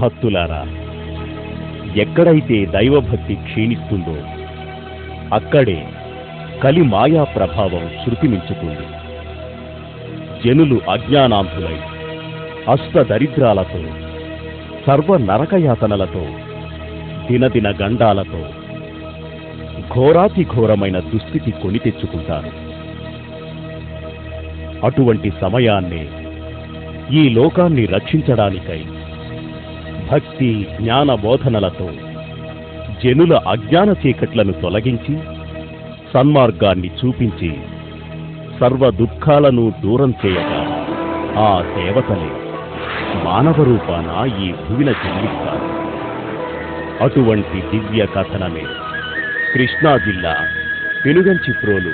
భక్తులారా, ఎక్కడైతే దైవభక్తి క్షీణిస్తుందో అక్కడే కలి మాయా ప్రభావం శృతిమించుతుంది. జనులు అజ్ఞానాంతులై అష్టదరిద్రాలతో, సర్వ నరకయాతనలతో, దినదిన గండాలతో ఘోరాతి ఘోరమైన దుస్థితి కొని తెచ్చుకుంటారు. అటువంటి సమయాన్నే ఈ లోకాన్ని రక్షించడానికై భక్తి జ్ఞాన బోధనలతో జనుల అజ్ఞాన చీకట్లను తొలగించి సన్మార్గాన్ని చూపించి సర్వ దుఃఖాలను దూరం చేయగా ఆ దేవతలే మానవ రూపాన ఈ భూమిన జన్మిస్తారు. అటువంటి దివ్య కథనమే కృష్ణా జిల్లా పెనుగంచిప్రోలు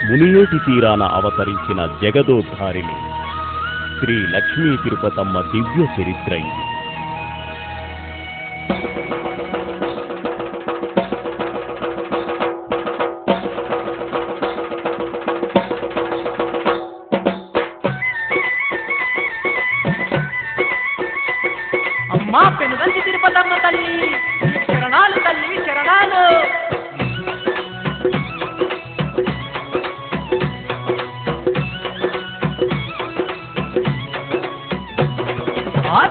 మునియేటి తీరాన అవతరించిన జగదోద్ధారిణి శ్రీ లక్ష్మీ తిరుపతమ్మ దివ్య చరిత్ర ఇది. అమ్మా పెనుగంచి తిరుపతమ్మ తల్లి శరణాలు, తల్లి శరణాలు.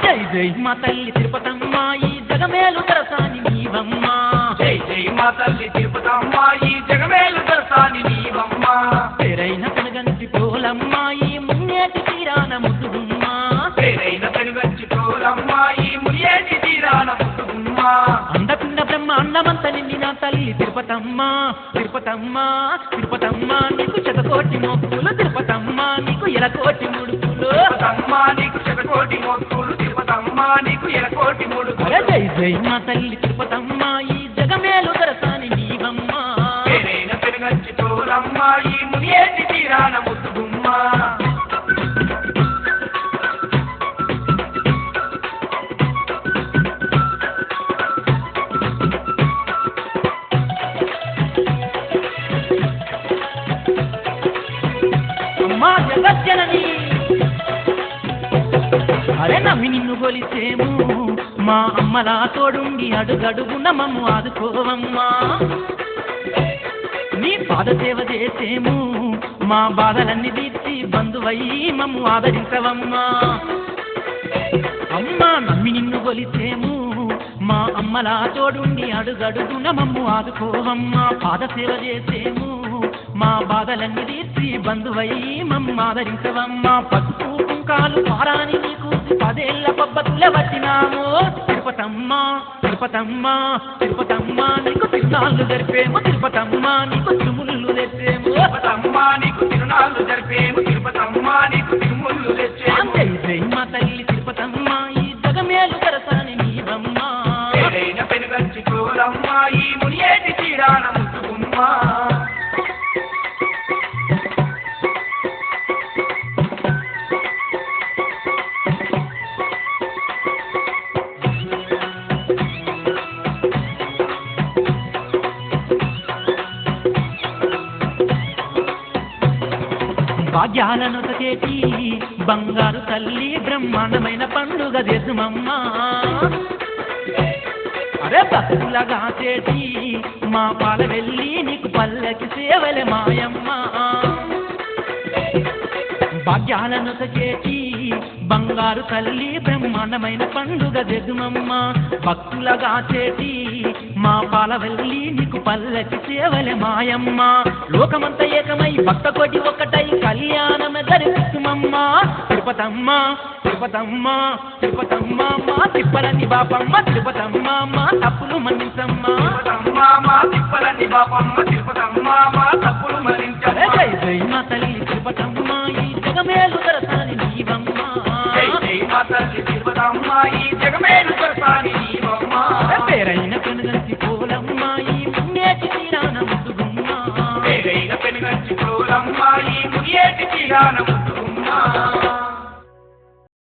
జై జై మా తల్లి తిరుపతమ్మ ఈ జగమేలు దరసాని నీవమ్మ. జై జై మా తల్లి తిరుపతమ్మ ఈ జగమేలు దరసాని నీవమ్మ. పేరైన పెనుగంచి ప్రోలమ్మ ఈ మున్నేటి తీరాన ముద్దుగుమ్మ. పేరైన పెనుగంచి ప్రోలమ్మ ఈ మున్నేటి తీరాన ముద్దుగుమ్మ. అండపిండ బ్రహ్మాండమంత నిండిన తల్లి తిరుపతమ్మ. తిరుపతమ్మ తిరుపతమ్మ నీకు శతకోటి మొక్కులు, తిరుపతమ్మ నీకు ఎలకోటి ముడుపులు. తిరుపతమ్మ నీకు శతకోటి మొక్కులు, తిరుపతమ్మ నీకు ఎలకోటి ముడుపులు. జై జై మా తల్లి తిరుపతమ్మ ఈ జగమేలు దరసాని నీవమ్మ. పేరైన పెనుగంచి ప్రోలమ్మ ఈ మున్నేటి తీరాన ముద్దుగుమ్మ. జగజ్జనని అరే నమ్మి నిన్ను గొలిచేము, మా అమ్మలా తోడుండి అడుగడుగున మమ్ము ఆదుకోవమ్మా. నీ పాద సేవ చేసేము, మా బాధలన్నీ తీర్చి బంధువయ్యి మమ్ము ఆదరించవమ్మా. అమ్మా నమ్మి నిన్ను గొలిచేము, మా అమ్మలా తోడుండి అడుగడుగున మమ్ము ఆదుకోవమ్మా. పాద సేవ చేసేము, మా బాధలన్నీ తీర్చి బంధువయ్యి మమ్మ ఆదరించవమ్మా. పసుపు కుంకాలు పారాని నీకు 10 ఏళ్ల పబ్బతులే వచ్చినాము. తిరుపతమ్మ తిరుపతమ్మ తిరుపతమ్మ నీకు తిరునాళ్ళు జరిపేము, తిరుపతమ్మ నీకు తిరుముళ్ళు తెచ్చేము. తిరుపతమ్మ నీకు తిరునాళ్ళు జరిపేము, తిరుపతమ్మ నీకు తిరుముళ్ళు తెచ్చేము. జై జై మా తల్లి తిరుపతమ్మ ఈ జగమేలు దరసాని నీవమ్మ. పేరైన పెనుగంచి ప్రోలమ్మ ఈ మునియేటి తీరాన ముద్దుగుమ్మ. భాగ్యాలను చేటి బంగారు తల్లి బ్రహ్మాండమైన పండుగ చేద్దుమమ్మ. అరే భక్తులగా చేటి మా పాల వెళ్ళి నీకు పల్లకి సేవలే మాయమ్మ. భాగ్యాలను చేటి బంగారు తల్లి బ్రహ్మాండమైన పండుగ జగమమ్మ. భక్తులగా చేటి మా పాల వెళ్ళి నీకు పల్లకి సేవలే మాయమ్మ. లోకమంతా ఏకమై భక్త కోటి ఒక్కటై కళ్యాణం జరిపిస్తుమమ్మ. తిరుపతమ్మ తిరుపతమ్మ తిరుపతమ్మ మా తిప్పలని బాపమ్మ. తిరుపతమ్మ మా తప్పులు మన్నించమ్మ. తిరుపతమ్మ మా తిప్పలని బాపమ్మ. తిరుపతమ్మ మా తప్పులు మన్నించమ్మ. జై జై మా తల్లి తిరుపతమ్మ ఈ జగమేలు దరసాని నీవమ్మ. జై జై మా తల్లి తిరుపతమ్మ ఈ జగమేలు దరసాని నీవమ్మ.